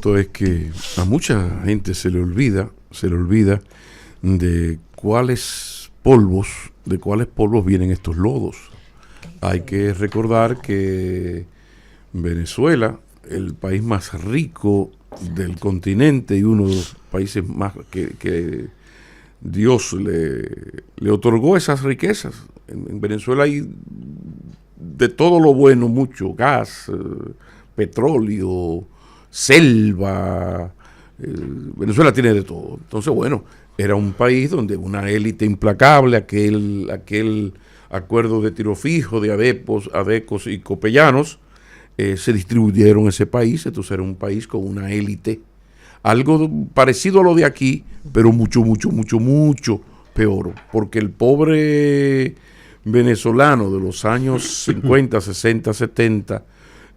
cierto es que a mucha gente se le olvida de cuáles polvos vienen estos lodos. Hay que recordar que Venezuela, el país más rico del continente y uno de los países más que Dios le otorgó esas riquezas. En Venezuela hay de todo lo bueno, mucho gas, petróleo, selva. Venezuela tiene de todo. Entonces, bueno, era un país donde una élite implacable, aquel acuerdo de tiro fijo de adecos y copellanos, se distribuyeron ese país. Entonces era un país con una élite, algo parecido a lo de aquí, pero mucho peor, porque el pobre venezolano de los años 50, 60, 70,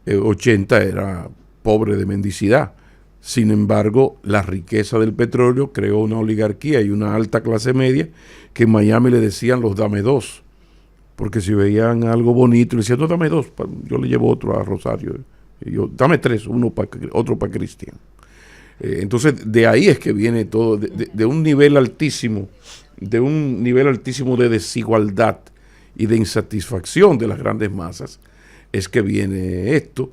80 era pobre de mendicidad. Sin embargo, la riqueza del petróleo creó una oligarquía y una alta clase media que en Miami le decían los dame dos, porque si veían algo bonito le decían, no, dame dos, yo le llevo otro a Rosario, y yo, dame tres, otro para Cristian. Entonces de ahí es que viene todo, de un nivel altísimo, de desigualdad y de insatisfacción de las grandes masas, es que viene esto.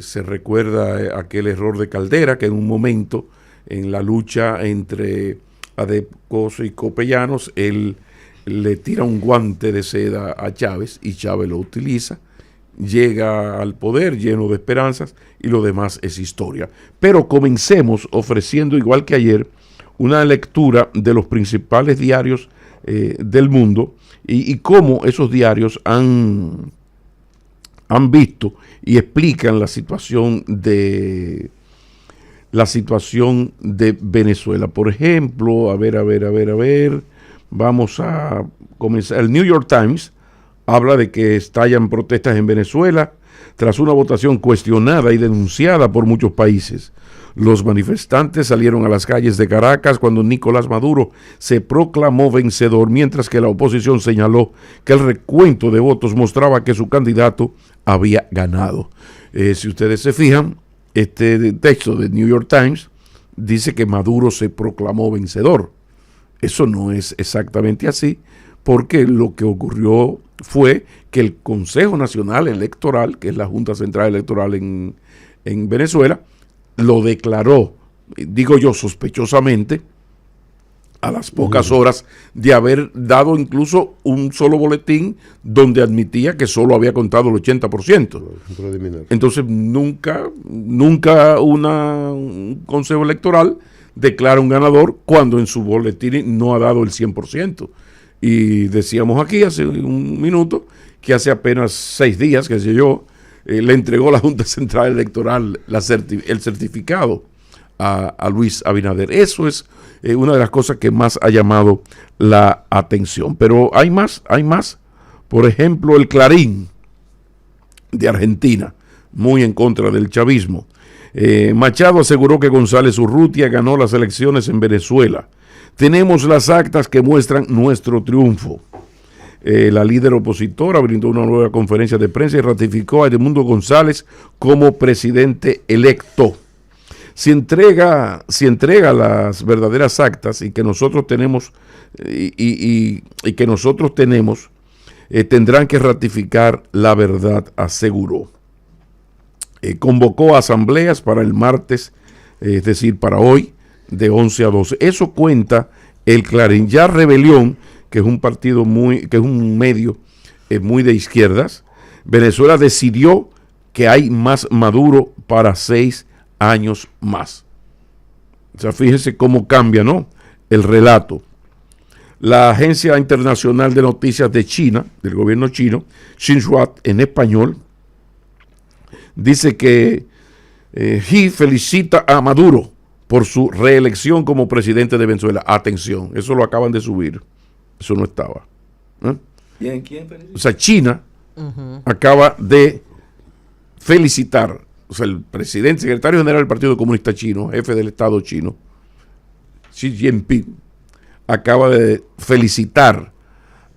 Se recuerda aquel error de Caldera, que en un momento, en la lucha entre adecos y copellanos, él le tira un guante de seda a Chávez y Chávez lo utiliza, llega al poder lleno de esperanzas y lo demás es historia. Pero comencemos ofreciendo, igual que ayer, una lectura de los principales diarios del mundo y cómo esos diarios han visto y explican la situación de Venezuela. Por ejemplo, a ver, vamos a comenzar. El New York Times habla de que estallan protestas en Venezuela tras una votación cuestionada y denunciada por muchos países. Los manifestantes salieron a las calles de Caracas cuando Nicolás Maduro se proclamó vencedor, mientras que la oposición señaló que el recuento de votos mostraba que su candidato había ganado. Si ustedes se fijan, este texto de New York Times dice que Maduro se proclamó vencedor. Eso no es exactamente así, porque lo que ocurrió fue que el Consejo Nacional Electoral, que es la Junta Central Electoral en Venezuela, lo declaró, digo yo, sospechosamente, a las pocas horas de haber dado incluso un solo boletín donde admitía que solo había contado el 80%. Entonces nunca un consejo electoral declara un ganador cuando en su boletín no ha dado el 100%. Y decíamos aquí hace un minuto que hace apenas 6 días, qué sé yo, le entregó la Junta Central Electoral el certificado a Luis Abinader. Eso es una de las cosas que más ha llamado la atención. Pero hay más. Por ejemplo, el Clarín de Argentina, muy en contra del chavismo. Machado aseguró que González Urrutia ganó las elecciones en Venezuela. Tenemos las actas que muestran nuestro triunfo. La líder opositora brindó una nueva conferencia de prensa y ratificó a Edmundo González como presidente electo. Si entrega las verdaderas actas y que nosotros tenemos tendrán que ratificar la verdad, aseguró. Convocó a asambleas para el martes, es decir, para hoy, de 11 a 12. Eso cuenta el Clarín. Ya Rebelión, que es un partido que es un medio muy de izquierdas, Venezuela decidió que hay más Maduro para 6 años más. O sea, fíjense cómo cambia, ¿no?, el relato. La Agencia Internacional de Noticias de China, del gobierno chino, Xinhua en español, dice que Xi felicita a Maduro por su reelección como presidente de Venezuela. Atención, eso lo acaban de subir. Eso no estaba. ¿Quién felicita? O sea, China acaba de felicitar, o sea, el presidente, secretario general del Partido Comunista Chino, jefe del Estado chino, Xi Jinping, acaba de felicitar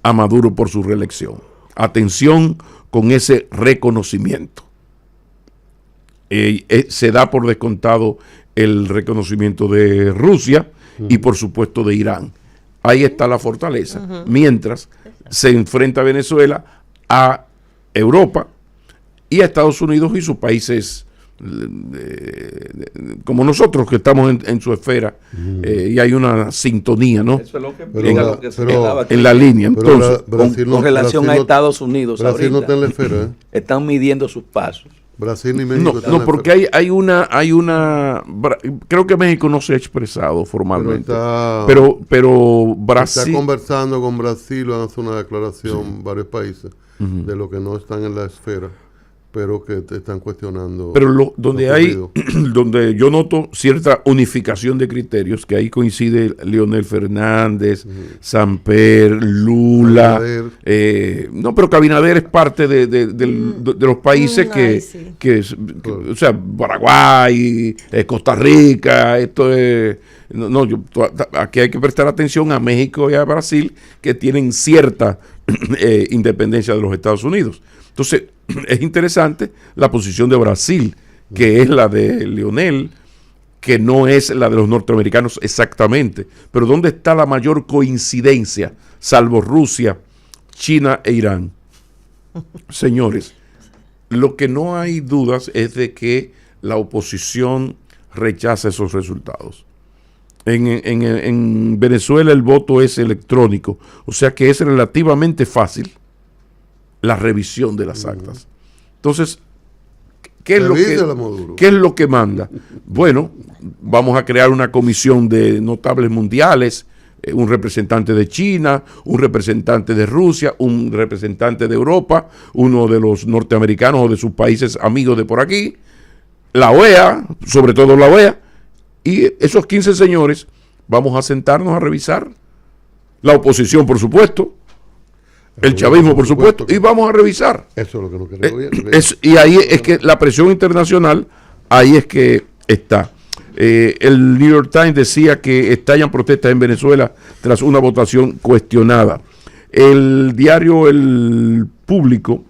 a Maduro por su reelección. Atención con ese reconocimiento. se da por descontado el reconocimiento de Rusia y por supuesto de Irán. Ahí está la fortaleza. Mientras se enfrenta Venezuela a Europa y a Estados Unidos y sus países como nosotros, que estamos en su esfera, y hay una sintonía, ¿no? Eso es lo que se quedaba en la línea. Entonces, con relación a Estados Unidos, Brasil ahorita, no está en la esfera, están midiendo sus pasos. Brasil ni México están en no, la porque esfera. hay una creo que México no se ha expresado formalmente, pero pero está Brasil conversando con Brasil, van a hacer una declaración varios países de lo que no están en la esfera, pero que te están cuestionando. Pero donde lo hay, ocurrido. donde yo noto cierta unificación de criterios, que ahí coincide Leonel Fernández, Samper, Lula, no, pero que Abinader es parte de los países o sea, Paraguay, Costa Rica, esto es, aquí hay que prestar atención a México y a Brasil, que tienen cierta independencia de los Estados Unidos. Entonces, es interesante la posición de Brasil, que es la de Leonel, que no es la de los norteamericanos exactamente. Pero ¿dónde está la mayor coincidencia, salvo Rusia, China e Irán? Señores, lo que no hay dudas es de que la oposición rechaza esos resultados. En Venezuela el voto es electrónico, o sea que es relativamente fácil la revisión de las actas. Entonces, ¿qué es lo que manda? Bueno, vamos a crear una comisión de notables mundiales, un representante de China, un representante de Rusia, un representante de Europa, uno de los norteamericanos o de sus países amigos de por aquí, la OEA, sobre todo la OEA, y esos 15 señores vamos a sentarnos a revisar, la oposición por supuesto, el chavismo por supuesto, y vamos a revisar. Eso es lo que no quiere el gobierno. Y ahí es que la presión internacional, ahí es que está. El New York Times decía que estallan protestas en Venezuela tras una votación cuestionada. El diario El Público,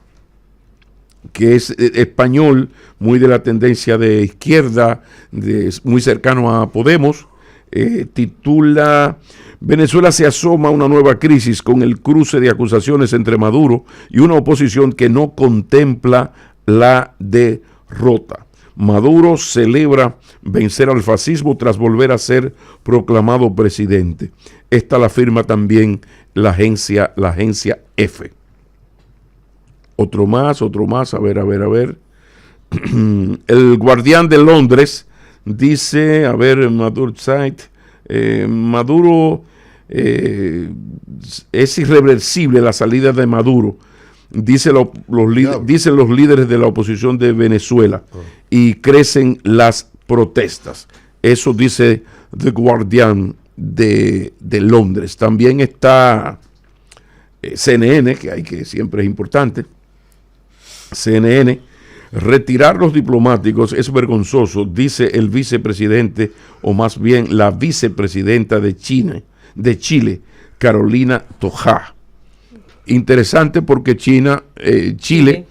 que es español, muy de la tendencia de izquierda, muy cercano a Podemos, titula: Venezuela se asoma a una nueva crisis con el cruce de acusaciones entre Maduro y una oposición que no contempla la derrota. Maduro celebra vencer al fascismo tras volver a ser proclamado presidente. Esta la firma también la agencia EFE. Otro más, a ver. El Guardián de Londres dice, Maduro es irreversible la salida de Maduro, dicen los líderes de la oposición de Venezuela, y crecen las protestas. Eso dice The Guardian de Londres. También está CNN, que siempre es importante. CNN: retirar los diplomáticos es vergonzoso, dice el vicepresidente, o más bien la vicepresidenta de Chile, Carolina Toja. Interesante porque Chile,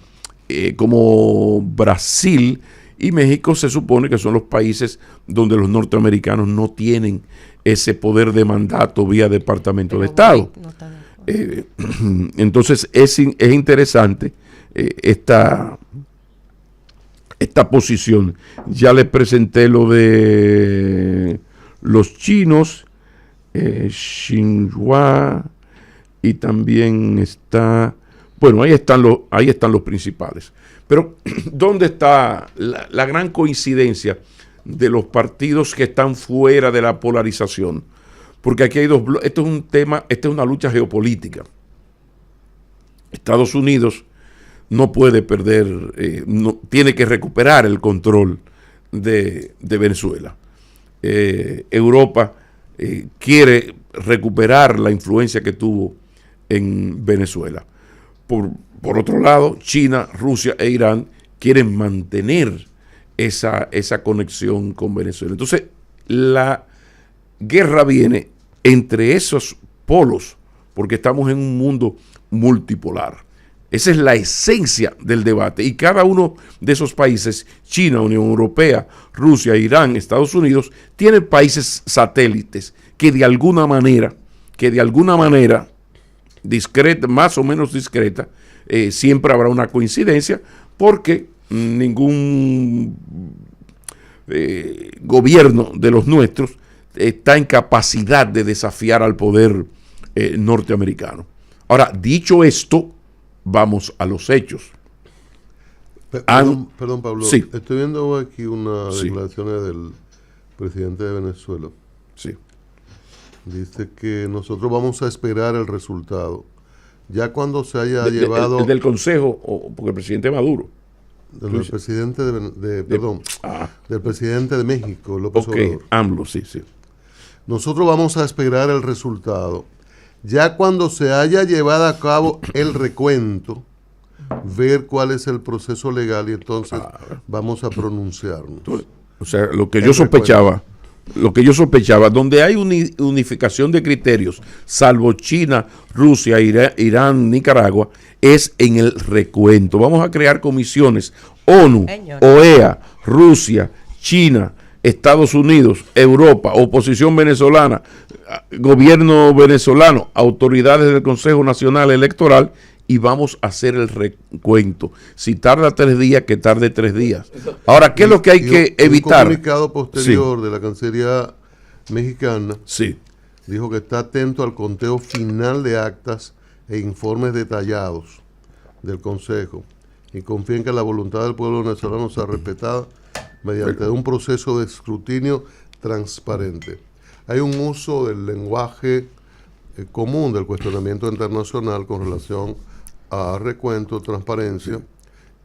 como Brasil y México, se supone que son los países donde los norteamericanos no tienen ese poder de mandato vía Departamento de Estado. Entonces es interesante esta posición. Ya les presenté lo de los chinos, Xinhua, y también está, bueno, ahí están los principales. Pero ¿dónde está la gran coincidencia de los partidos que están fuera de la polarización? Porque aquí hay dos bloques. Esto es un tema, esta es una lucha geopolítica. Estados Unidos no puede perder, tiene que recuperar el control de Venezuela. Europa quiere recuperar la influencia que tuvo en Venezuela. Por otro lado, China, Rusia e Irán quieren mantener esa conexión con Venezuela. Entonces, la guerra viene entre esos polos, porque estamos en un mundo multipolar. Esa es la esencia del debate. Y cada uno de esos países, China, Unión Europea, Rusia, Irán, Estados Unidos, tienen países satélites que de alguna manera, discreta, más o menos discreta, siempre habrá una coincidencia, porque ningún gobierno de los nuestros está en capacidad de desafiar al poder norteamericano. Ahora, dicho esto, vamos a los hechos. Perdón, Pablo. Sí. Estoy viendo aquí unas Sí. declaraciones del presidente de Venezuela. Sí. Dice que nosotros vamos a esperar el resultado. Ya cuando se haya llevado... El del Consejo, porque el presidente Maduro. Del presidente del presidente de México, López Ok, Obrador. AMLO, sí, sí. Nosotros vamos a esperar el resultado. Ya cuando se haya llevado a cabo el recuento, ver cuál es el proceso legal y entonces vamos a pronunciarnos. O sea, lo que yo sospechaba, donde hay unificación de criterios, salvo China, Rusia, Irán, Nicaragua, es en el recuento. Vamos a crear comisiones, ONU, OEA, Rusia, China, Estados Unidos, Europa, oposición venezolana, gobierno venezolano, autoridades del Consejo Nacional Electoral, y vamos a hacer el recuento. Si tarda 3 días, que tarde 3 días. Ahora, ¿qué es lo que hay que evitar? Un comunicado posterior de la Cancillería mexicana dijo que está atento al conteo final de actas e informes detallados del Consejo y confía en que la voluntad del pueblo venezolano sea respetada mediante un proceso de escrutinio transparente. Hay un uso del lenguaje común del cuestionamiento internacional con relación a recuento, transparencia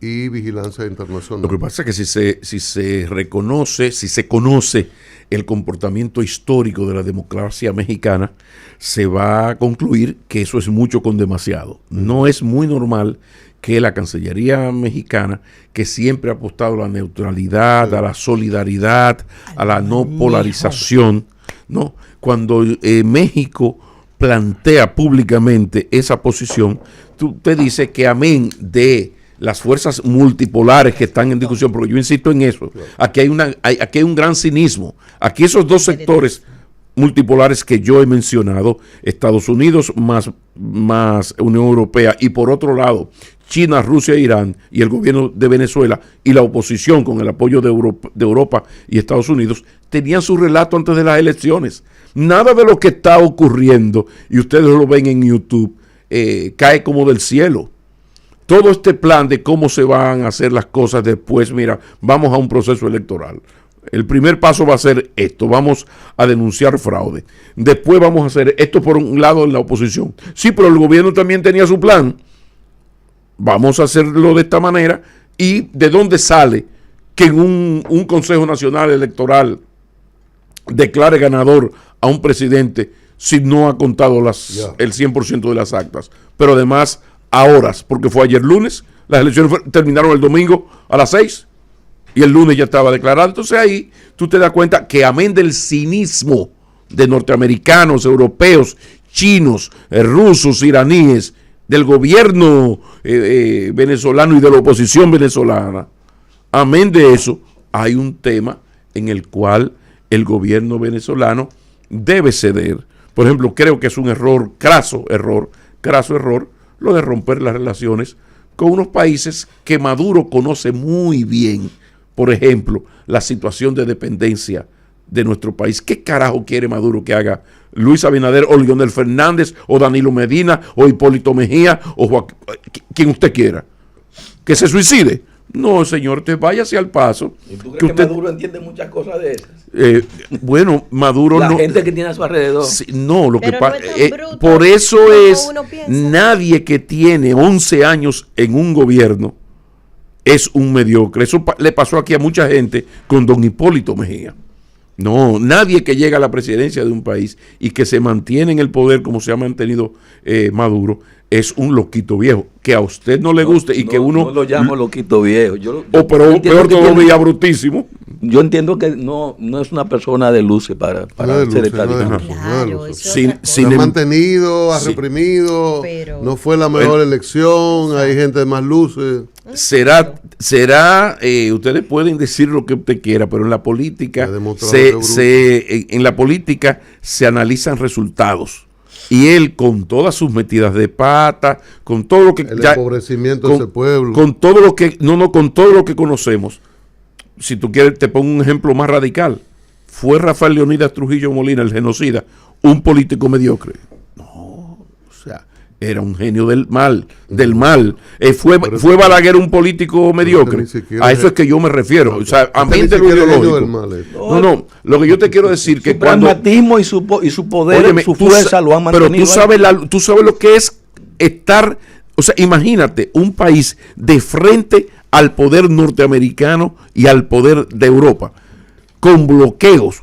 y vigilancia internacional. Lo que pasa es que si se conoce el comportamiento histórico de la democracia mexicana, se va a concluir que eso es mucho con demasiado. No es muy normal que la Cancillería mexicana, que siempre ha apostado a la neutralidad, a la solidaridad, a la no polarización, ¿no? Cuando México plantea públicamente esa posición, tú te dices que amén de las fuerzas multipolares que están en discusión, porque yo insisto en eso, aquí hay un gran cinismo. Aquí esos dos sectores multipolares que yo he mencionado, Estados Unidos más Unión Europea, y por otro lado China, Rusia, Irán y el gobierno de Venezuela y la oposición con el apoyo de Europa y Estados Unidos, tenían su relato antes de las elecciones. Nada de lo que está ocurriendo, y ustedes lo ven en YouTube, cae como del cielo. Todo este plan de cómo se van a hacer las cosas después, mira, vamos a un proceso electoral. El primer paso va a ser esto, vamos a denunciar fraude. Después vamos a hacer esto por un lado en la oposición. Sí, pero el gobierno también tenía su plan. Vamos a hacerlo de esta manera. ¿Y de dónde sale que en un Consejo Nacional Electoral declare ganador a un presidente si no ha contado el 100% de las actas? Pero además a horas, porque fue ayer lunes, las elecciones terminaron el domingo a las 6 y el lunes ya estaba declarado. Entonces ahí tú te das cuenta que amén del cinismo de norteamericanos, europeos, chinos, rusos, iraníes, del gobierno venezolano y de la oposición venezolana, amén de eso, hay un tema en el cual el gobierno venezolano debe ceder. Por ejemplo, creo que es un craso error, lo de romper las relaciones con unos países que Maduro conoce muy bien. Por ejemplo, la situación de dependencia de nuestro país. ¿Qué carajo quiere Maduro que haga Luis Abinader o Leonel Fernández o Danilo Medina o Hipólito Mejía o quien usted quiera? ¿Que se suicide? No, señor, usted váyase al paso. ¿Y tú crees que Maduro entiende muchas cosas de esas? Bueno, Maduro la gente que tiene a su alrededor. Sí, no, lo pero que pasa no por eso es nadie que tiene 11 años en un gobierno es un mediocre. Eso le pasó aquí a mucha gente con don Hipólito Mejía. No, nadie que llega a la presidencia de un país y que se mantiene en el poder como se ha mantenido Maduro es un loquito viejo. Que a usted no le guste y que uno... No lo llamo loquito viejo. pero peor todavía, brutísimo. yo entiendo que no es una persona de luces para hacer esta Claro, se ha mantenido, ha reprimido, pero no fue la mejor elección, hay gente de más luces. Será, ustedes pueden decir lo que usted quiera, pero en la política en la política se analizan resultados. Y él, con todas sus metidas de pata, con todo lo que el empobrecimiento de ese pueblo, con todo lo que con todo lo que conocemos, si tú quieres te pongo un ejemplo más radical. ¿Fue Rafael Leonidas Trujillo Molina, el genocida, un político mediocre? No, o sea, era un genio del mal. ¿Fue Balaguer un político mediocre? A eso es que yo me refiero. O sea, a mí de lo ideológico. No, lo que yo te quiero decir que cuando pragmatismo y su poder, óyeme, su fuerza lo han mantenido. Pero tú sabes lo que es estar, o sea, imagínate un país de frente al poder norteamericano y al poder de Europa, con bloqueos,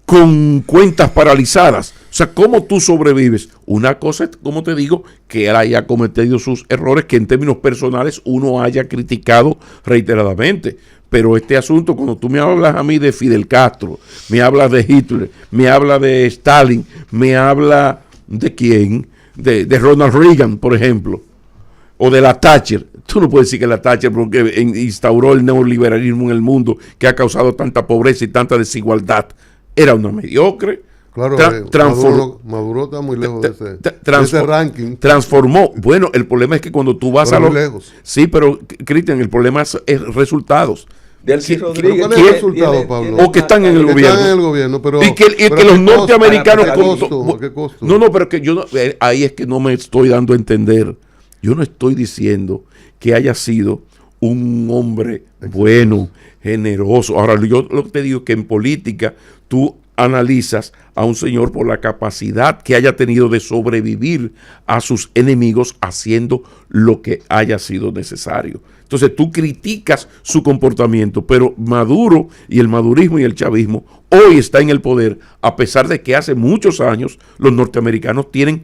con cuentas paralizadas. O sea, ¿cómo tú sobrevives? Una cosa es, como te digo, que él haya cometido sus errores, que en términos personales uno haya criticado reiteradamente. Pero este asunto, cuando tú me hablas a mí de Fidel Castro, me hablas de Hitler, me hablas de Stalin, me hablas de quién, de Ronald Reagan, por ejemplo, o de la Thatcher. Tú no puedes decir que la Thatcher, porque instauró el neoliberalismo en el mundo, que ha causado tanta pobreza y tanta desigualdad, era una mediocre. Claro, Maduro está muy lejos de ese ranking. Transformó. Bueno, el problema es que cuando tú vas a los... lejos. Sí, pero, Cristian, el problema es resultados. ¿Cuál es el resultado, Pablo? O que están en el gobierno. Están en el gobierno, pero... Y que los norteamericanos... ¿Qué costo? No, pero que yo... ahí es que no me estoy dando a entender. Yo no estoy diciendo que haya sido un hombre bueno, generoso. Ahora, yo lo que te digo es que en política tú analizas a un señor por la capacidad que haya tenido de sobrevivir a sus enemigos haciendo lo que haya sido necesario. Entonces tú criticas su comportamiento, pero Maduro y el madurismo y el chavismo hoy está en el poder, a pesar de que hace muchos años los norteamericanos tienen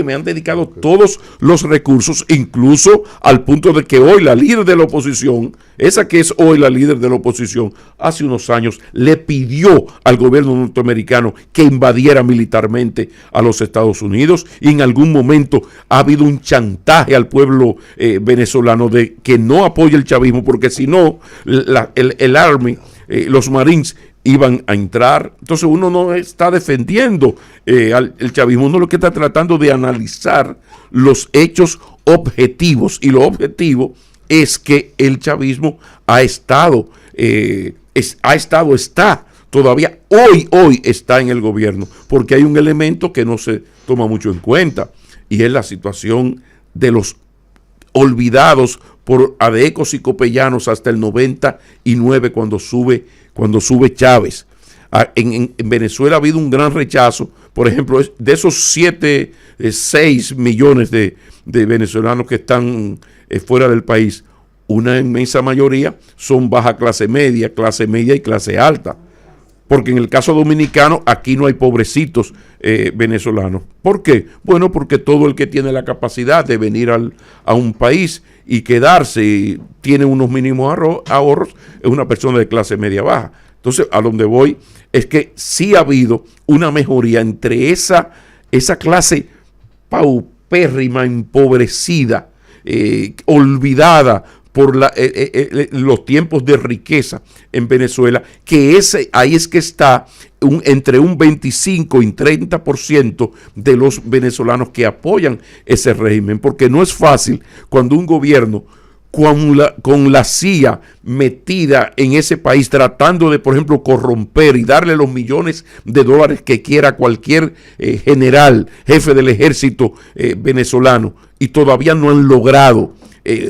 me han dedicado todos los recursos, incluso al punto de que hoy la líder de la oposición, esa que es hoy la líder de la oposición, hace unos años le pidió al gobierno norteamericano que invadiera militarmente a los Estados Unidos, y en algún momento ha habido un chantaje al pueblo venezolano de que no apoye el chavismo, porque si no, el Army, los Marines, iban a entrar. Entonces uno no está defendiendo el chavismo, uno lo que está tratando de analizar los hechos objetivos, y lo objetivo es que el chavismo está todavía hoy está en el gobierno, porque hay un elemento que no se toma mucho en cuenta, y es la situación de los olvidados por adecos y copellanos hasta el 99, cuando sube Chávez. En Venezuela ha habido un gran rechazo. Por ejemplo, de esos 6 millones de venezolanos que están fuera del país, una inmensa mayoría son baja clase media y clase alta. Porque en el caso dominicano, aquí no hay pobrecitos venezolanos. ¿Por qué? Bueno, porque todo el que tiene la capacidad de venir a un país y quedarse y tiene unos mínimos ahorros, es una persona de clase media baja. Entonces, a donde voy es que sí ha habido una mejoría entre esa clase paupérrima, empobrecida, olvidada por los tiempos de riqueza en Venezuela, que ahí es que está entre un 25 y 30% de los venezolanos que apoyan ese régimen, porque no es fácil cuando un gobierno con la CIA metida en ese país, tratando de, por ejemplo, corromper y darle los millones de dólares que quiera cualquier general, jefe del ejército venezolano, y todavía no han logrado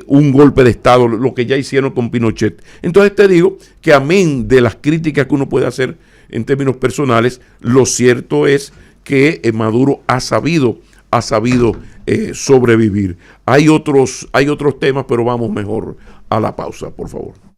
un golpe de Estado, lo que ya hicieron con Pinochet. Entonces te digo que, amén de las críticas que uno puede hacer en términos personales, lo cierto es que Maduro ha sabido sobrevivir. Hay otros temas, pero vamos mejor a la pausa, por favor.